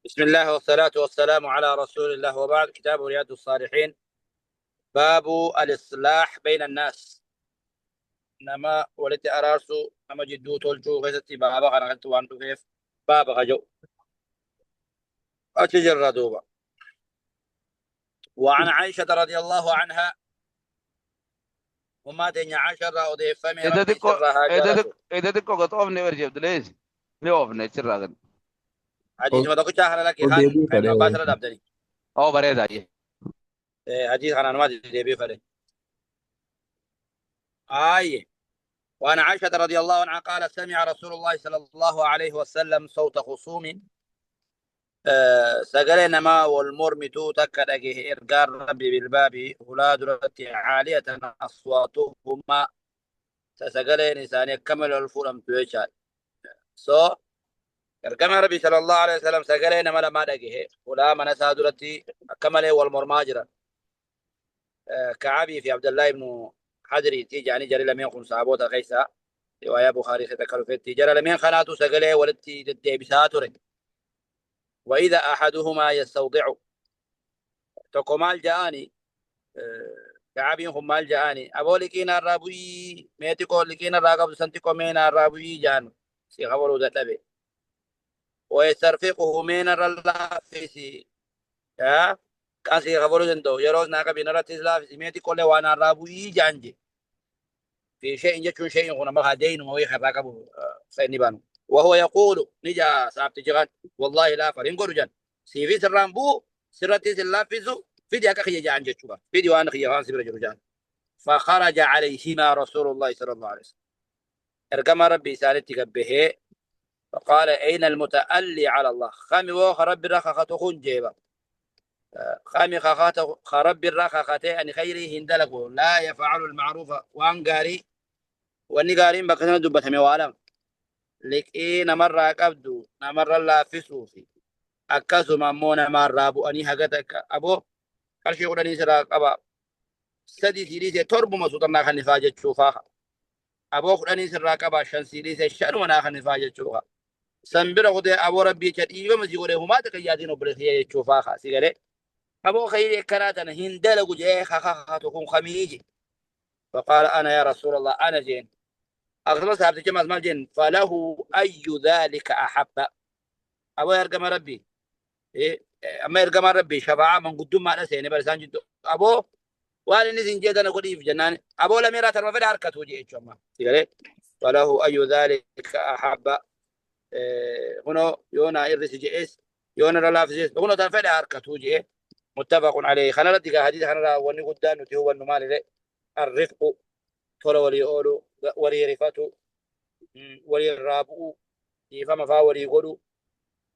بسم الله والصلاة والسلام على رسول الله وبعد. كتاب رياض الصالحين، باب الإصلاح بين الناس. نما ولت أراسو نما جدو تلجو غيثتي بابا غنغلت وانتو كيف بابا غجو أتجر دوبا. وعن عائشة رضي الله عنها وما دنيا عشرة أضيف فمي إذا ربي تكو سرها جلسو. إذا تكو قط أوفني ورجع بدليز مي أوفني تشرغن حديث ما تقول شاهر لك O خان deebii ابن fedhe عباس wayisa. الأبدني. أو بريد أيه حديث خان أنا ما تدري فلي آية. وعن عائشة رضي الله عنها قال سمع رسول الله صلى الله عليه وسلم صوت خصوم سجل نما والمرمتو تكدغه إرقار ربي بالباب أولاد رتي عالية أصواتهما سجل نساني كمل الفرم تويشال سو إرقام ربي صلى الله عليه وسلم سجل نما لما دغه ولا من سادرتي كمل والمرماجرة كعبي في عبد الله بن حجري تيجاني جري لم يكن صحابوتا غيسا رواية بخاري ستكلف تجرى لم يكن خلاتو سجل ولتي ددي بساتوري. وإذا أحدهما يستوضع تقومال جاني كعبين هم مال جاني أبو لكينا الرابوي ميتكو لكينا الراقب سنتكو مينا الرابوي جان سي خبرو ذات أبي ويسترفقه مينا الرلافيسي يا كان سي خبرو ذنتو يروز ناقا بينا رتزلافيسي ميتكو لوانا الرابوي جانجي في شيء جتشون شيء هنا مغا دين ومويخ الراقب سيني بانو وهو يقول نجا صاحب تجغان والله لا فرين قولوا جان سيفي سرامبو سرتي سلافيسو في دي أكا جان جتشوها في دي وانا خيجان سبرا جرجان. فخرج عليهما رسول الله صلى الله عليه وسلم ارقم ربي سالتي به فقال أين المتألي على الله خامي وخ ربي رخخته خنجيبا خامي خخاته خربي الرخخته أن خيره هندلقو لا يفعل المعروف وانقاري والنقارين بكثنا دبتهم والا لك إيه نمر قبدو نمر الله في صوفي أكاسو ممونا مرة أبو أني هكذا أبو قال شيء قراني سراق أبا سدي سيريسي تربو مسوطنا خنفاجة شوفاها أبو قراني سراق أبا شان سيريسي شانو منا خنفاجة شوفاها سنبرا قد أبو ربي كتيبا مسيقوله هما تكياتين وبرخية شوفاها سيقالي أبو خيري كراتنا هندلقو جيه خاخا تكون خميجي. فقال أنا يا رسول الله أنا جين أغلب صاحبتي كما اسمال جين فله أي ذلك أحب أبو يرقم ربي إيه أما يرقم ربي شفاعة من قدوم ما نسيني برسان جدو أبو وأنا نسين جيدنا قدي في جنان أبو لم يرى ترمى في الحركة وجيه إيشوما فله أي ذلك أحب هنا يونا إرس جئس يونا رلافزيس هنا تنفع حركة وجيه متفق عليه. خلنا ردك حديث خلنا وني قدان هو النمال الرفق تولى ولي أولو ولي رفاتو ولي الرابو يفهم فا ولي قولو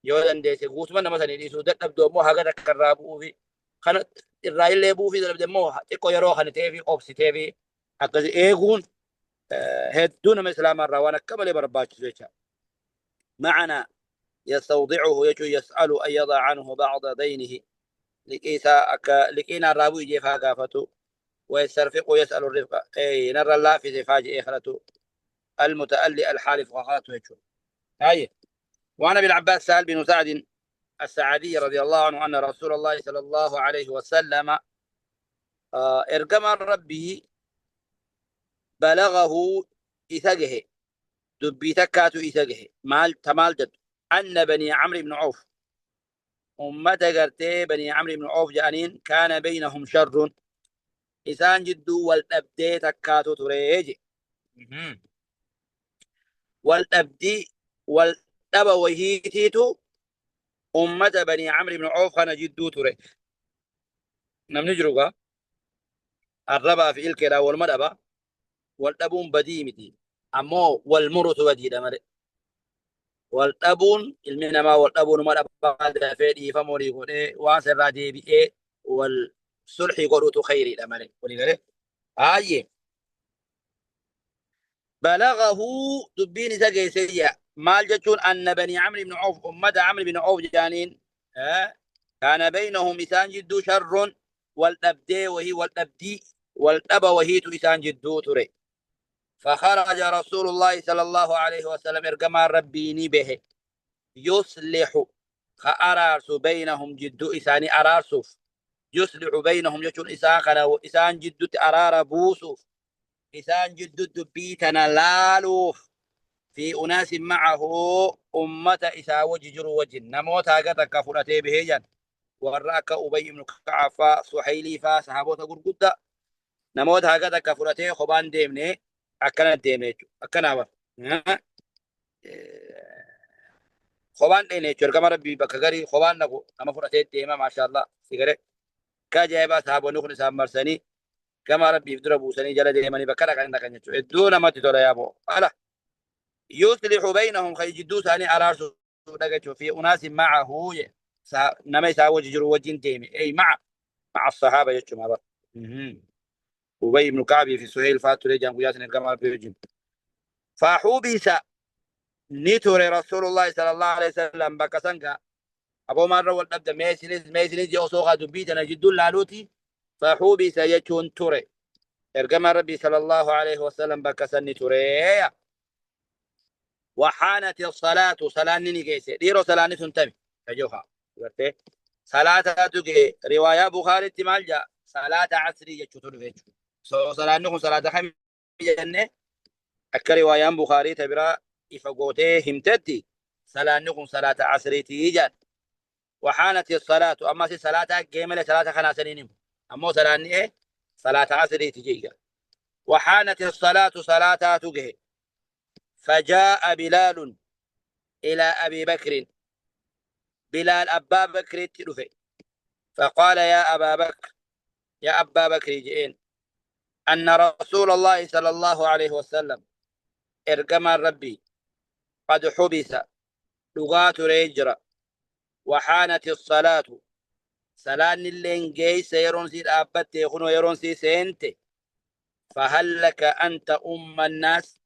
يودن ديسي قوسمان مثلا يديسو دب مو هكذا كرابو في خنا الرأي اللي بو في دب مو تكو يرو خنا تيفي أوبسي تيفي أكذا إيغون هدون مثل مرة وانا كمل برباش زيشا معنا يستوضعه يجو يسأل أن يضع عنه بعض دينه لكينا الرابو يجي فاقافته ويسترفق يسأل الرفقة أي نرى الله في زفاج إخرته المتألي الحالف وخاته يجو هاي. وعن ابن عباس سهل بن سعد السعدي رضي الله عنه أن رسول الله صلى الله عليه وسلم ارقم ربي بلغه إثقه دبي تكاتو إثقه مال تمال جد أن بني عمرو بن عوف أمة قرتي بني عمرو بن عوف جانين كان بينهم شر إسان جدو والأبدي تكاتو تريج والأبدي والأبا وهيتيتو أمة بني عمرو بن عوف خان جدو تري نم نجرقا الربا في الكرا والمدبا والأبون بديمتي أمو والمرت وديد مر والأبون المنما والأبون مدبا هذا فيدي فموري قولي واسر راجي بي والصلح قولوتو خيري لمر ولي آيه بلغه دبين سجي سيا مال جتون أن بني عمرو بن عوف أمة عمرو بن عوف جانين كان بينهم إسان جدو شر والأبدي وهي والأبدي والأب وهي إسان جدو تري. فخرج رسول الله صلى الله عليه وسلم ارقما ربيني به يصلح خأرارسو بينهم جدو إساني أرارسوف يصلح بينهم يجون إسان خنا إسان جدو أرار بوسوف إسان جدو دبيتنا لالوف في أناس معه أمة إسا وججر وجن نموت هاقتا كفرتي بهجن وراك أبي بن كعب صحيلي صحابوت غرغدا نموت هاقتا كفرتي خبان ديمني أكنا ديمني أكنا خبان ديمني كما ربي بكغري خبان نكو أما فرتي ديما ما شاء الله سيغري كاجيبا صحابو نخن سامرسني كما ربي يفدربو سني جل ديمني بكرا كان كنيتو ادونا ما تدور يا ابو الا يصلح بينهم خيجدو ثاني ارارسو دغچو في اناس معه نما يساوي جرو وجين ديمي اي مع الصحابه يجمع ما بقى أبي بن كعب في سهيل فاتوري جان قياس الجمال بيجين فحوبس نيتور رسول الله صلى الله عليه وسلم بكسنكا أبو مرة والأبدا ميسلز يوسوغا دبيتنا جدو لالوتي فحوبس يجون توري ارجم ربي صلى الله عليه وسلم بكسن توري وحانت الصلاة صلاة نيجيسي ديرو صلاة نسنتمي كجوها صلاة تجي رواية بخاري تمالجا صلاة عصرية يجتون فيجو صلاة نكون صلاة خم جنة أكا رواية بخاري تبرا إفقوته همتدي صلاة نكون صلاة عصرية تيجان وحانت الصلاة أما سي صلاة جيمة صلاة خناسنين أما صلاة إيه صلاة عصرية تيجي وحانت الصلاة صلاة تجي فجاء بلال إلى أبي بكر بلال أبا بكر تلفي فقال يا أبا بكر يا أبا بكر جئين أن رسول الله صلى الله عليه وسلم ارجم ربي قد حبس لغات ريجرا وحانت الصلاة صلاة اللين جي سيرون سيد أبت يخونو يرون سي سينت فهل لك أنت أم الناس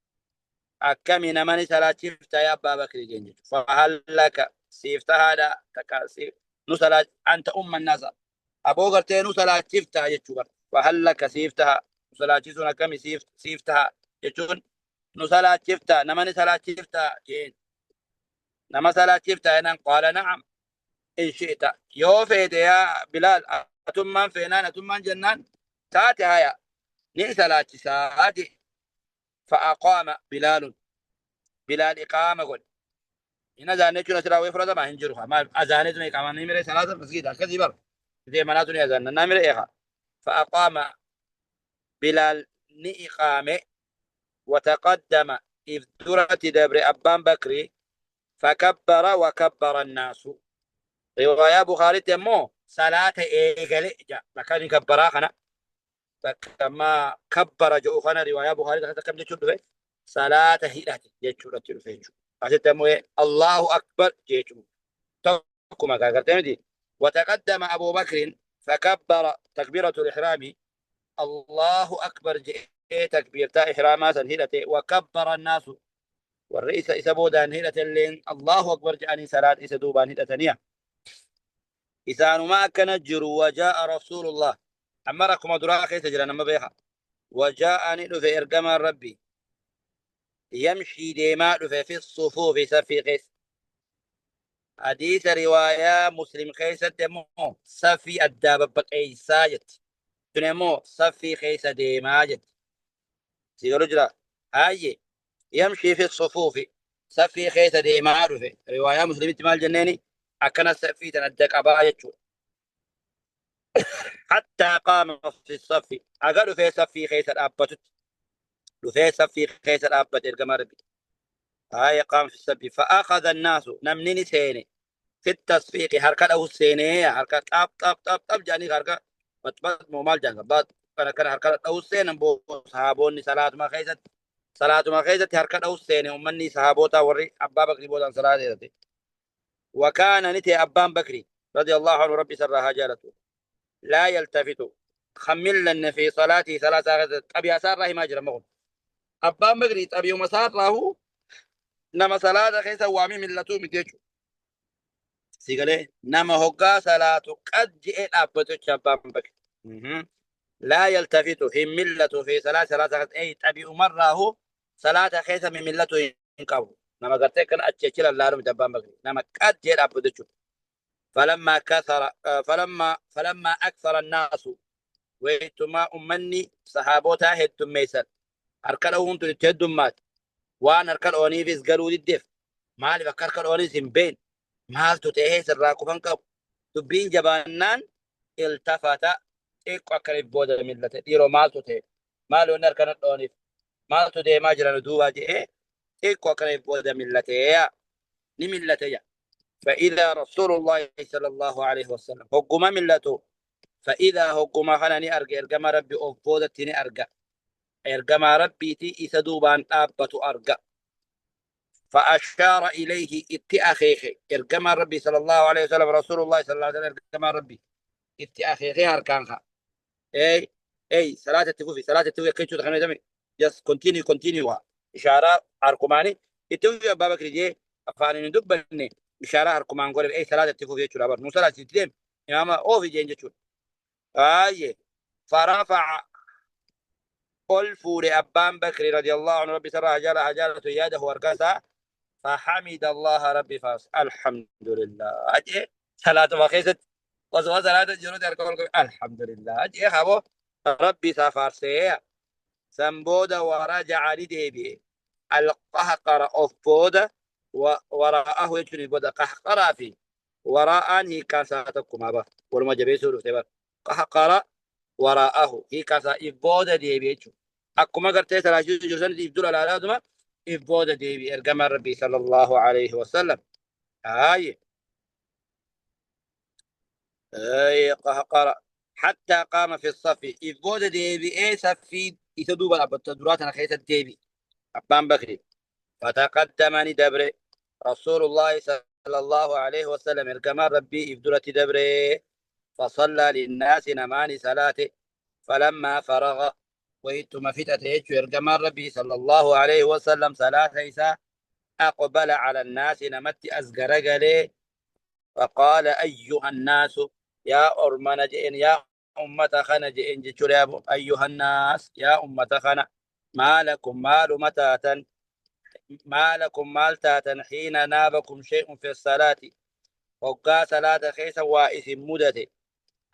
أكمن من صلاة شفت يا أبا بكر جنجل فهل لك سيفت هذا تكاسيف نصلاة أنت أم الناس أبو قرتين نصلاة شفتها يجور فهل لك سيفتها نصلاة شفتها كم سيفتها يجون نصلاة شفتها نمني صلاة شفتها جين نما صلاة شفتها إن قال نعم إن شئت يوفيت يا بلال أتمان فينان أتمان جنان تاتي هيا ني صلاة ساعتي فأقام بلال إقامة قل إن أذان نجون سراوي فردا ما هنجروها ما أذان نجون إقامة نمرة ثلاثة مسجد كذي بر زي مناتني أذان نمرة إيها فأقام بلال ني إقامة وتقدم إذ درت دبر أبان بكري فكبر وكبر الناس رواية بخاري تمو صلاة إيجالي جا لكن كبرا خنا فكما كبر جو خنا رواية بخاري تكم جتشود صلاة هيرات جتشود تلفيجو أستمو الله أكبر جتشود تكما كاكرتمدي وتقدم أبو بكر فكبر تكبيرة الإحرام الله أكبر تكبيرتا إحرامات هيرته وكبر الناس والرئيس إسبودان هيرة اللين الله أكبر جاني صلاة إسدوبان هيرة تانية إذا ما كان جرو وجاء رسول الله أمركم أدراك تجرنا ما بيها وجاءني في إرقام ربي يمشي ديما في الصفوف سفي قيس حديث رواية مسلم قيس دمو سفي الدابة بقيساجت تنمو سفي قيس ديما جت سيقول جرا هاي يمشي في الصفوف سفي قيس ديما في رواية مسلم تمال جنيني أكنا سفي تندك أبايت حتى قام في الصف أقل في صفي خيس الأبت في صفي خيس الأبت القمر هاي قام في الصف فأخذ الناس نمني سيني في التصفيق حركة أو السينية حركة طب جاني حركة بط مومال جاني بط كان حركة أو السين بو صحابوني صلاة ما خيزت حركة أو السين ومني صحابوتا وري أبا بكري بودا صلاة ديرتي وكان نتي أبان بكري رضي الله عنه ربي سرها جالته لا يلتفت خملن في صلاتي ثلاثة أبي أسار راه ما جرى مغن أبان بكري أبي مسار راهو نما صلاة خيسا وامي ملتو متيجو سيقالي نما هقا صلاة قد جئت أبتو أبان بكري لا يلتفت في ملة في ثلاثة أي أبي أمر راهو صلاة خيسا من ملتو ينقبو نما قرتي كان أتشكل الله رمي أبان بكري نما قد جئت أبتو فلما كثر فلما أكثر الناس ويتما أمني صحابوتا هدتم ميسر أركلهم تلتهدم مات وأنا أركل أونيفيس قالوا الدف مالي فكركل أونيس بين مال تتهيس الراكوفان كب تبين جبانان التفت إيكو أكرف بودا ملة إيرو مال تتهي مالو نركن أونيف مال تتهي ما جرى ندوبا جي إيكو أكرف بودا ملة نملة فإذا رسول الله صلى الله عليه وسلم حكم ملته فإذا حكم خلني أرجع إرجع ربي أوفودتني أرجع إرجع ربي تي إسدوبان أبت أرجع فأشار إليه اتأخيه إرجع ربي صلى الله عليه وسلم رسول الله صلى الله عليه وسلم إرجع ربي اتأخيه أركانها أي أي صلاة التفوفي صلاة التفوفي كيف تدخلنا دمي just continue إشارة أركماني التفوفي بابا كريجي أفاني ندبني إشارة أركمان قول أي صلاة التفوفي يشوف أبر مو صلاة تتلم يا ما أو في جنجة شو فرفع قل فور أبان بكر رضي الله عنه ربي سرى هجالة يده ورقصة فحمد الله ربي فاس الحمد لله أجي صلاة وخيست وصوى صلاة الجنود أركول الحمد لله أجي خبو ربي سافارسي سنبودا ورجع لديبي القهقر أفودا وراءه يجري بودا قهقر في وراء هي كاساتكم أبا ولما جبيسوا له قهقر وراءه هي كاسا إفبودا ديبي أكما قرتي سلاجي جوزان يبدو على هذا إفبودا ديبي إرقام ربي صلى الله عليه وسلم أي قهقرة حتى قام في الصف إفبودا ديبي أي صفي يتدوب التدورات أنا خيث الديبي أبان بكري فتقدمني دبري رسول الله صلى الله عليه وسلم إرقام ربي إفدولة دبري فصلى للناس نماني صلاته فلما فرغ ويتم فتته إرقام ربي صلى الله عليه وسلم صلاة إيسا أقبل على الناس نمت أزقرق فقال أيها الناس يا أرمان جئن يا أمة خنا جئن جتشرياب أيها الناس يا أمة خنا ما لكم مال متاتا ما لكم مال تاتا حين نابكم شيء في الصلاة وقا صلاة خيسا وائث مدته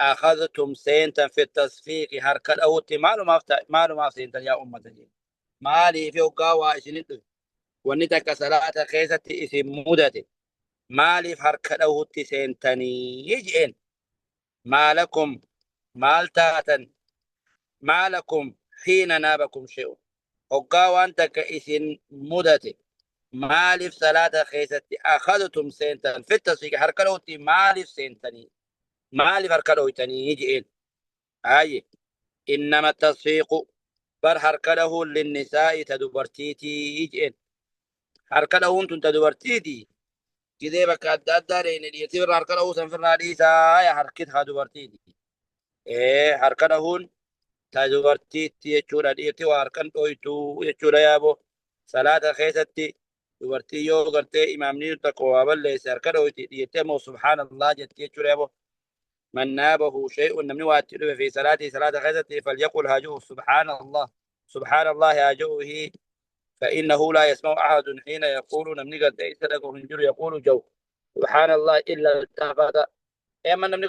أخذتم سينتا في التصفيق هركت أوتي مالو ما سينتا يا أمة جئن مالي في وقا وائث نتو ونتك صلاة خيسا إثم مدته مالي هركت أوتي سينتني يجئن ما لكم مال تاتا ما لكم حين نابكم شيء وقا وانت كإسن مدتي مالف صلاة خيستي أخذتم سنتن في التصفيق هركلوتي مالف سنتني مالف هركلوتني يجئن إنما التصفيق بر هركله للنساء تدبرتيتي يجئن هركله انتم تدبرتيتي كذا بك الدارين اللي يتبر هركله سنفر راديسا يا هركتها دبرتيتي هركله تدبرتيتي يجورا ديتي واركن تويتو يجورا يابو صلاة خيستي دبرتي يو غرتي إمامني تقوى بل سركن ديتي سبحان الله جت يجورا يابو من نابه شيء نمني واتلو في صلاة خيستي فليقل هاجوه سبحان الله سبحان الله هاجوه فإنه لا يسمع أحد حين يقول نمني قد يسرق هنجر يقول جو سبحان الله إلا التفت أما نمني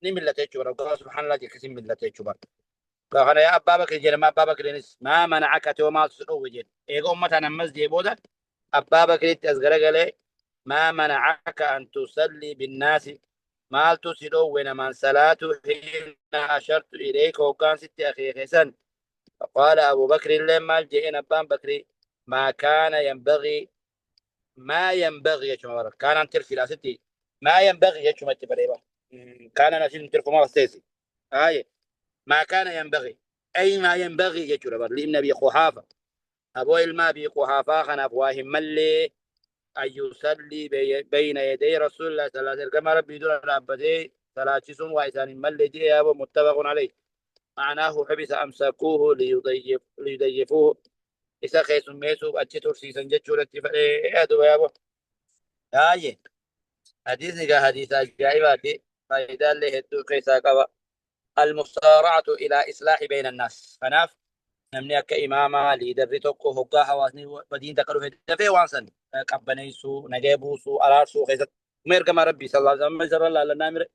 نملة يجورا سبحان الله كسم ملة يجورا قال يا أبا بكر جل ما أبا بكر ما منعك وما تسلو وجد إيه أمتنا مسجد بودا أبا بكر تزغر قال ما منعك أن تصلي بالناس ما تسلو وين من صلاته حين أشرت إليك وكان ست أخي حسن فقال أبو بكر لما جئنا أبا بكر ما كان ينبغي ما ينبغي يا شمار كان أن ترفي لا ستي ما ينبغي يا شمار تبريبا كان نسيت ترفي ما استيسي ما كان ينبغي أي ما ينبغي يجرب لابن أبي قحافة أبو الماء أبي قحافة خنا أبواه ملي أن يصلي بين يدي رسول الله صلى الله عليه وسلم كما ربي دون الأبدي ثلاثة وإنسان ملي دي أبو متفق عليه معناه حبس أمسكوه ليضيفوه إذا خيس ميسو أتشتر سيسن جتشور اتفاقه أدو يا أبو حديث حديث جائباتي فإذا اللي هدو كيسا قبا المسارعة إلى إصلاح بين الناس فناف نمني أكا إماما ليدر توكو هقا حواسني بدين تقرو في دفع وانسان قبنيسو نجيبوسو أرارسو خيزت ميرك ما ربي صلى الله عليه وسلم جرى الله لنامر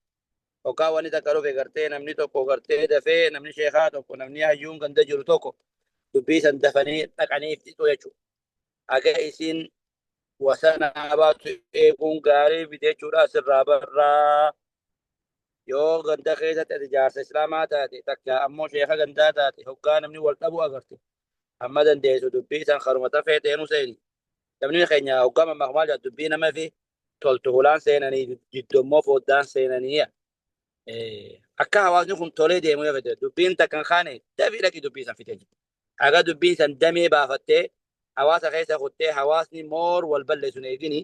وكاواني تكرو في غرتي نمني توكو غرتي دفي نمني شيخات توكو نمني هجون كان دجرو توكو دبي سن دفني تقعني فتو يچو اگه اسين وسنا باتو ايقون غاري بيدي چورا سر برا يو غندا خيزة تجار اسلاما تاتي تكا امو شيخا غندا تاتي حقا نمني والتبو اغرتي اما دن ديسو دبي سن خرمتا فيتينو سيني نمني خينيا حقا ما مغمال دبي نما في تولتولان سيناني جدو مو فودان سينانية akka hawaasni kun tolee deemu yoo fedhe dubbiin takkan kaane dafii dhaqi dubbii san fitee jiru. Aga dubbii san damee baafattee hawaasa keessa kuttee hawaasni moor wal balleessu eegini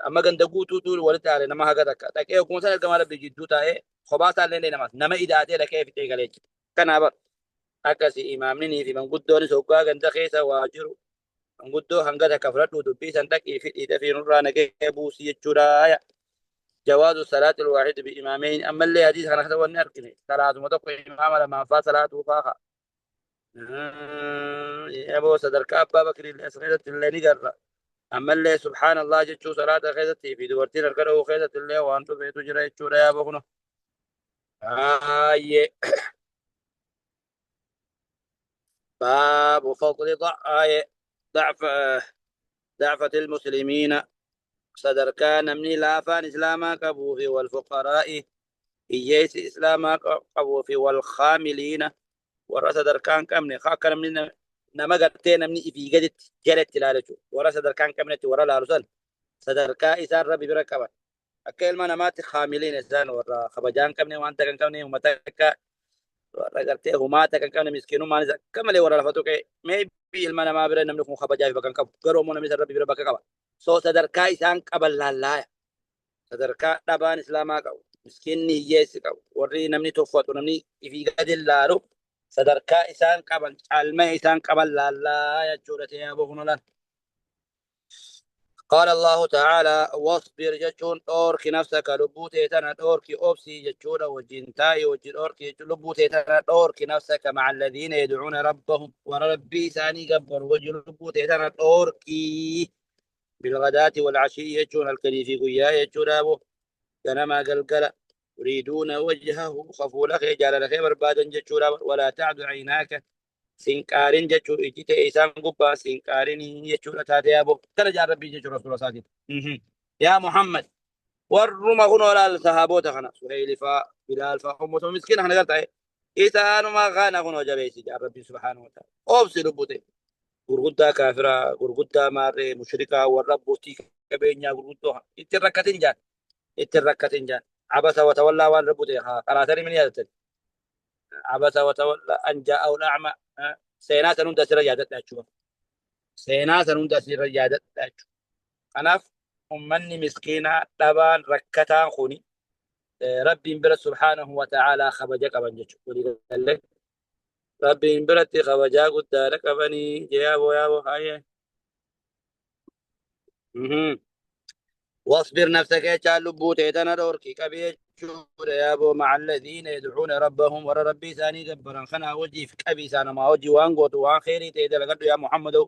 amma ganda guutuutu walitti aare nama haga takka dhaqee akkuma san ergama rabbi jidduu taa'ee kophaa isaa illee namaas nama idaatee dhaqee fitee galee jira. Kanaaf akkasi imaamninii fi manguddoonis hoggaa ganda keessa waa jiru manguddoo hanga takka fudhadhu dubbii san dhaqii fi dhiidha fi nurraa nagee buusii jechuudha. جواز صلاة الواحد بإمامين أما اللي حديث أنا كتب وني أركني صلاة متوقع إمام لما فا صلاة فاخا يا أبو صدر كأبا بكر الأسغيرة اللي نقر أما اللي سبحان الله جتشو صلاة خيزتي في دورتين الكره خيزة اللي وأنتم في تجرى يتشو يا أبو خنو آية باب فضل ضعف ضعفة المسلمين صدر كان من لافان إسلاما كبوه والفقراء إيجيس إسلاما قبو في والخاملين ورا صدر كان كمني خاكر من نما قرتين من في قدت جلت تلالجو ورا صدر كان كمني ورا لارسل صدر كا إسار ربي بركبا أكيل ما نمات خاملين إسان ورا خبجان كمني وانتا كان كمني ومتاكا ورا قرتين هما تكن كمني مسكينو ما نزا كملي ورا لفتو كي مي بي المانا ما برين نملكم خبجاي بكن كب قروا مونا ميسر ربي بركبا سو صدر كا إسان قبل لا صدر كا دبان إسلاما قبو مسكيني يس قبو وري نمني توفت ونمني في قد اللارو صدركا إسان قبل علماء إسان قبل لا يجورة يا بغنولا قال الله تعالى واصبر جتون أورك نفسك لبوتي تنا أورك أوبسي جتون وجنتاي وجن أورك لبوتي تنا أورك نفسك مع الذين يدعون ربهم وربي ثاني قبر وجن لبوتي تنا أورك بالغداة والعشي يجون الكليفي قيا يجون أبو كنما قلقل يريدون وجهه خفوا لك جال لك بربادا جتشورا ولا تعد عيناك سنكارين جتشو إجيت إيسان قبا سنكارين جتشورا تاتي أبو كلا جال ربي جتشو رسول الله يا محمد ورما غنو لا الصحابوت خنا سهيل فا بلال فا أمة مسكين خنا قلت إيسان ما غانا غنو جبيسي جال ربي سبحانه وتعالى أوبسي ربوتي غرغدا كافرة غرغدا ماري مشركة والرب بوتي كبينيا غرغدوها اتركتين جان اتركتين جان عبس وتولى وان ربوتي قراتني من يدتني عبس وتولى أن جاءه الأعمى سينا سنون تسير جادت أشوف سينا سنون تسير جادت أشوف أنا أمني مسكينة طبعا ركتان خوني ربي بر سبحانه وتعالى خبجك بنجك ولي قال لك ربي برتي خبجاك قدارك بني يابو هاي واصبر نفسك يا تعال بوتي تنادوركي كبير يا ابو مع الذين يدعون ربهم ورا ربي ثاني جبران خنا وجي في كبي سانا ما وجي وان قوت وان خيري تيدا لقد يا محمد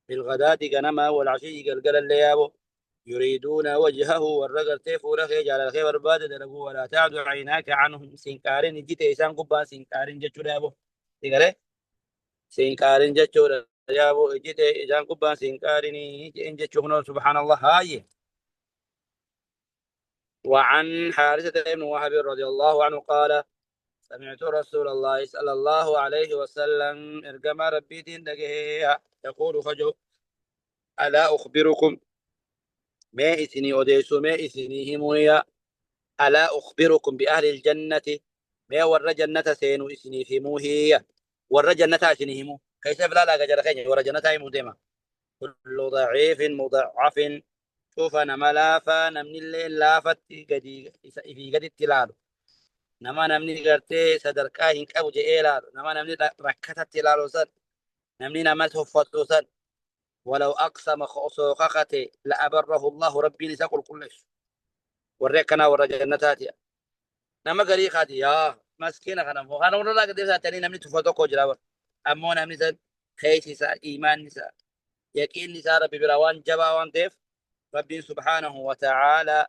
بالغداة كنما والعشي قلقل اللي يا ابو يريدون وجهه والرجل تيفو لخي جال الخير برباد دلقو ولا تعد عيناك عنهم سينكارين جيت إيسان قبا سينكارين جتشور يا ابو تقرأ سينكارين جتشور يا ابو جيت إيسان قبا سينكارين جتشور سبحان الله هاي وعن حارثة بن وهب رضي الله عنه قال سمعت رسول الله صلى الله عليه وسلم ارجم ربي دقيقة يقول خجو ألا أخبركم ما إثني أديسو ما إثني همويا ألا أخبركم بأهل الجنة ما ور جنة سينو إثني هموهي ور جنة إثني همو كيف لا لا جرى خير ور جنة مديمة كل ضعيف مضاعف شوف أنا ملافا نمني اللي لافت قدي في قد التلال نما نمني قرتي صدركا هنك أبو جئيلال نما نمني ركتت التلال وصل نمني نمت هفت وصل ولو أقسم خصوخختي لأبره الله ربي لسقل كل شيء وريكنا ورجنتاتي نما قري خاتي يا مسكينة خنا ولا قد تاني نمني تفتوكو جرا أمو نمني سن خيش نساء إيمان نساء يقين نساء ربي براوان جبا وان تيف ربي سبحانه وتعالى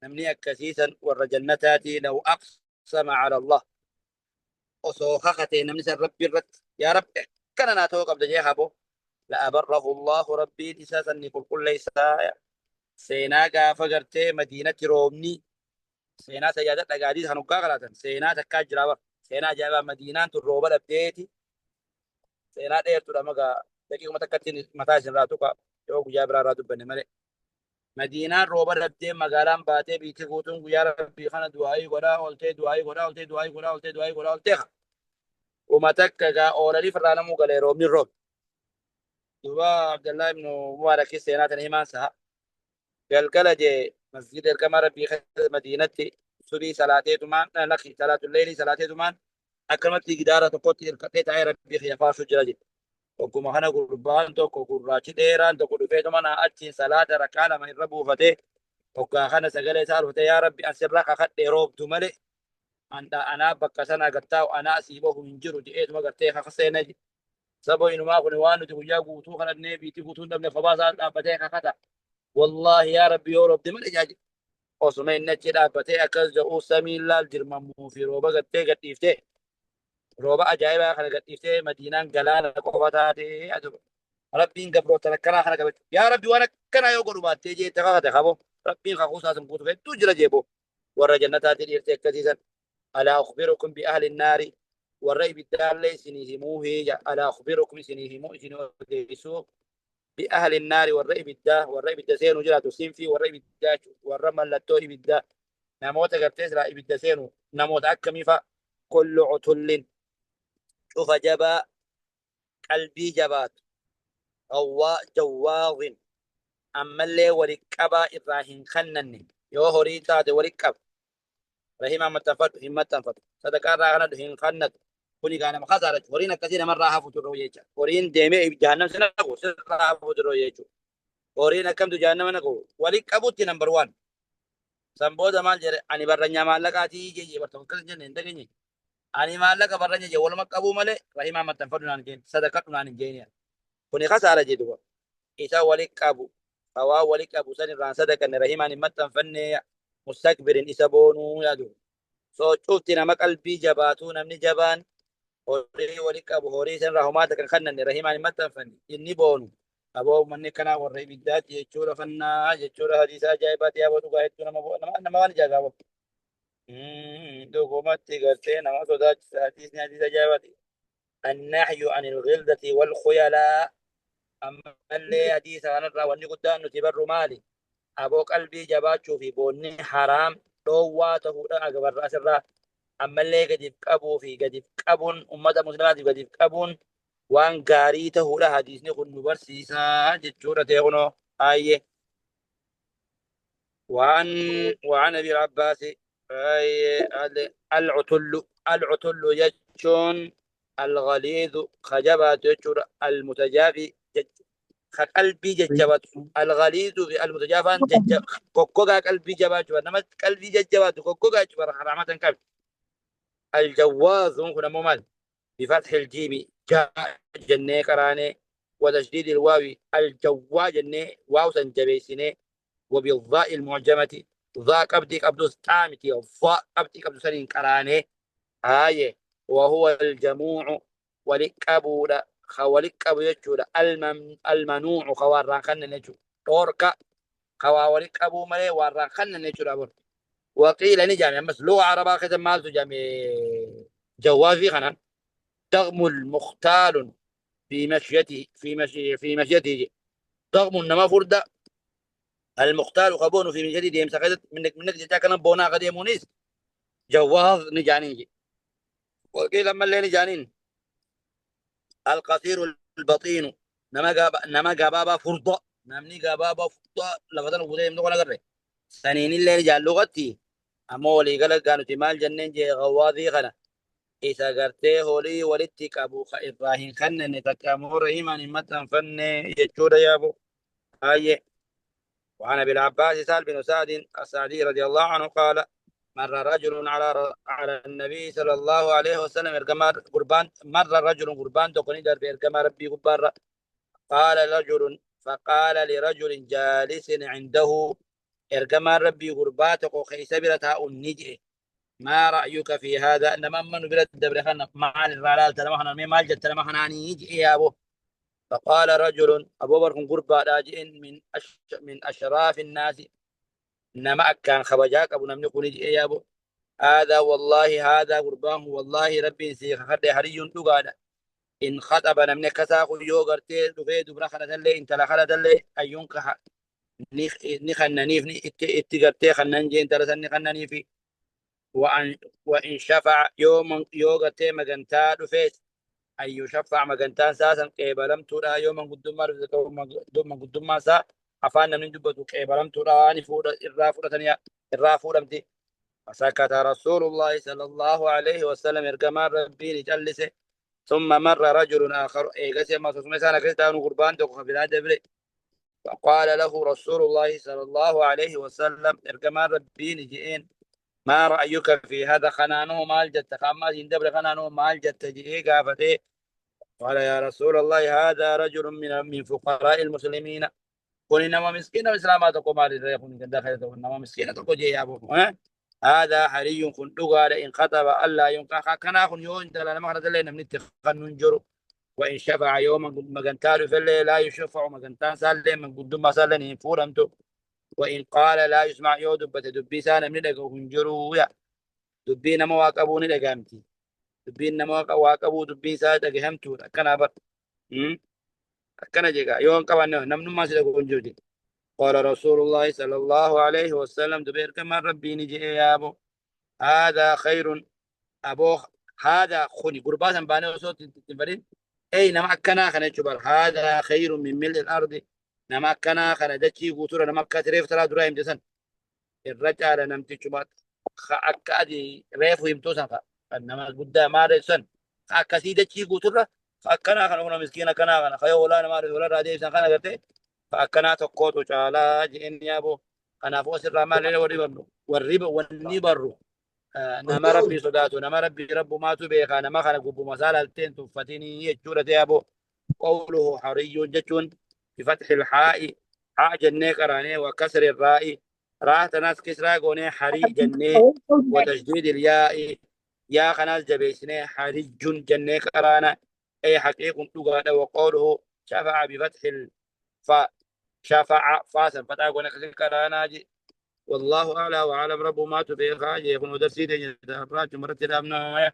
نمني كثيثا والرجنتاتي لو أقسم على الله وسوخختي نمني ربي الرد يا رب كان أنا توقف دجيها بو لأبره الله ربي إساسا نقول كل ليس سينا قافة قرتي مدينة رومني سينا سجادة لقاديس هنقا غلاتا سينا تكاجرا سينا جابا مدينة الروبة لبديتي سينا ديرتو لمقا دقيقة متكتين متاسن راتوكا يوكو جابرا راتو بني ملي مدينة روبة لبدي مقالان باتي بيتي قوتون يا ربي خانا دعائي قدا قلتي دعائي قدا قلتي دعائي قدا قلتي دعائي قدا قلتي ومتككا أولالي فرانا مقالي روبني روب دوبا عبد الله بن مبارك سينا تنهيمان سها قال جي مسجد الكمار في مدينتي سبي صلاتي تمان لكي صلاة الليل صلاتي تمان أكرمت جدارة تقوتي الكتيت عير بي خيافا سجرجي وكما خنا قربان تو قراتي ديران تو قرفي تمان أتين صلاة ركالة من ربو فتي وكا خنا سجلي سار فتي يا ربي أنسر لك أخذ روب تملي أنت أنا بكسنا قتاو أنا أسيبه من جرو دي إيت مقرتي خخصي نجي سبو إنو ما قني وانو تقول يا قوتو خنا النبي تقوتو دمنا فباسات أبتي خختا والله يا ربي يورب دي ملي جاجي osuma inni achi dhaabbatee akkas jedhu samiin laal jirmamuu fi rooba gattee gadhiiftee rooba ajaa'ibaa kana gadhiiftee madiinaan galaana qofa taatee aduba rabbiin gabroota akkanaa kana qabachu yaa rabbi waan akkanaa yoo godhu baattee jeette kakate qabo rabbiin kakuusaa sun guutu hedduu jira jeebo warra jannataatti dhiirtee akkasiisan alaa akhbirukum bi ahli naari warra ibiddaallee isinii himuu heeja alaa akhbirukum isinii himuu isinii odeessuu بأهل النار والرئب الدا والرئب الدسين وجرات وسين في والرئب الدا والرمى اللتو إبدا نموت قرتيس لا إبدا سينو نموت أكمي كل عتل شوف جبا قلبي جبات أو جواظ أما اللي وركبا إبراهيم خنني يو هوريتا دي وركب رحيم ما تنفت هم تنفت صدقاء راغنا دهين خنت كوني كان مخازرة ورينا كثير مرة هافو ترويجا ورين ديمي جهنم سنقو سنقو هافو ترويجا ورينا كم جهنم نقو ولك أبوتي نمبر 1 سنبودا مال جري أني برنيا مالكاتي جي برتوكل جن اندغني أني مالك برنيا جي ولما أبو مالي رحيم ما تنفت نانجين صدقاء نانجين كوني خسارة جدوا إذا ولك أبو أو ولك أبو سن ران صدق أن رحيم أني ما تنفني مستكبر إسبونو يادو سو شوفتي نمك قلبي جباتو نمني جبان horii wali qabu horii san rahumaata kan kannanne rahimaan hin maxxanfanne inni boonu aboo manni kanaa warra ibiddaatti jechuudha fannaa jechuudha hadiisa ajaa'ibaati yaaboo dhugaa hedduu nama waan ijaagaabo dhugumatti gartee nama sodaachisa hadiisni hadiisa ajaa'ibaati annahyu an ilghildati walkhuyalaa ammallee hadiisa kanarraa wanni guddaan nuti barru maali aboo qalbii jabaachuu fi boonni haraam dhoowwaa ta'uudha agabarra asirraa أما اللي قد يبقبوا في قد يبقبون أمة مسلمات قد يبقبون وان قاريته لها ديسني قد نبرسيسا جتشورة يغنو آية وعن أبي العباس آية العتل يجشون الغليظ خجبات يجشور المتجافي قلبي ججبات الغليظ المتجافان كوكوغا قلبي جبات ونما قلبي ججبات كوكوغا جبر حرامة كبير الجواز ممكن ممل بفتح الجيم جاء جنة قرانة وتشديد الواو الجوا جنة واو سنجبيسنة وبالضاء المعجمة ضاء قبدي قبض استامتي وضاء قبدي قبض سنين قرانة آية وهو الجموع ولكبولا خوالكبو يجولا المنوع خواران خنن نجو توركا خوالكبو ملي واران خنن نجو وقيل نجامي بس لغة عربية كذا ما تجامي جوازي خنا ضغم المختال في مشيته في مشيته ضغم إنما فرد المختال خبون في مشيته ديم سقطت منك جتا كنا بونا قديم ونيس جواز نجانين وقيل لما اللي نجانين القصير البطين نما جابا فرد نمني جابا فرد لفتن وده نقول نقرأ سنين اللي نجان لغتي أما ولي قال كانوا تمال جنين جي غواذي خنا إذا قرتي هولي ولدتك أبو إبراهيم خنن تكامو رحيمان متن فن يجود يابو آية وعن أبي العباس سال بن سعد السعدي رضي الله عنه قال مر رجل على النبي صلى الله عليه وسلم مر رجل قربان تقني در بإرقام ربي قبار قال رجل فقال لرجل جالس عنده إرجما ربي غرباتك وخيس برتها النجئ ما رأيك في هذا إنما من بلد دبرخان مع الرلال تلمحنا مال جت تلمحنا يجئ يا أبو. فقال رجل أبو بكر قربا راجئ من أشراف الناس إنما كان خبجاك أبو نمني قل يا أبو هذا والله هذا قربان والله ربي سيخ خد حري تقال إن خطب نمني كساق يوغرتي دفي دبرا خلت اللي انت لخلت اللي أيونك نخنني اتقرتي خننجي انت لسني خنني في وإن شفع يوم يوغرتي مغنتا دفيس أن يشفع مغنتا ساسا قبلم تورا يوم قدما سا أفان من دبتو قبلم تورا أني فورا الرافورة فسكت رسول الله صلى الله عليه وسلم إرجما ربي جلسه ثم مر رجل آخر إيجاسي ما تسمى سنة كريستان قربان دقوا في الأدب فقال له رسول الله صلى الله عليه وسلم إرجما ربي نجئين ما رأيك في هذا خنانه مال جت خامات يندبر خنانه مال جت جئي قافته قال يا رسول الله هذا رجل من فقراء المسلمين قل إنما مسكين إسلاماتكم مال يكون داخل إنما مسكين تقول يا أبو هذا حري كنت قال إن خطب ألا ينقح كنا كن يوم تلا ما خرج لنا من التخن نجر وإن شفع يوما مجنتار فلا لا يشفع مجنتان سال من قدام ما سال إن فورمت وإن قال لا يسمع يود بتدبي سان من دقو نجرو يا دبي نما واقبوني دقامتي دبي نما واقبو دبي سان دقهمتو كنا بر كنا جيكا يوم كمان نمن ما سيدقو نجرو قال رسول الله صلى الله عليه وسلم دبير كما ربي نجي يا أبو هذا خير أبو هذا خني قربات بانه صوت تنفرين أي نما كنا خنا شبر هذا خير من ملء الأرض نما كنا خنا دتشي قطورة نما كتريف ترى دراهم جسن الرجال نمتي شبر أكادي ريف يمتوسن نما قدام ما رسن أكاسي دتشي قطورة كنا خنا هنا مسكينة كنا خنا خيو ولا نما ولا رادي سن خنا قرتي فأكنا تقوت على جئني يا أبو أنا فوس الرمال والربا والنبر نما ربي صداته نما ربي رب ما تبيخ أنا ما خلق أبو مسالة التين تفتيني يجورة يا أبو قوله حري جتون بفتح الحاء حاء جنة قراني وكسر الراء راء ناس كسرى قوني حري جنة وتجديد الياء يا خناس جبيسني حري جنة قرانا أي حقيق تقال وقوله شفع بفتح فشفع فاسا فتاقوا نكسر قرانا والله أعلى وعلم رب ما تبيخ يكون درسي دي مرتب أبنه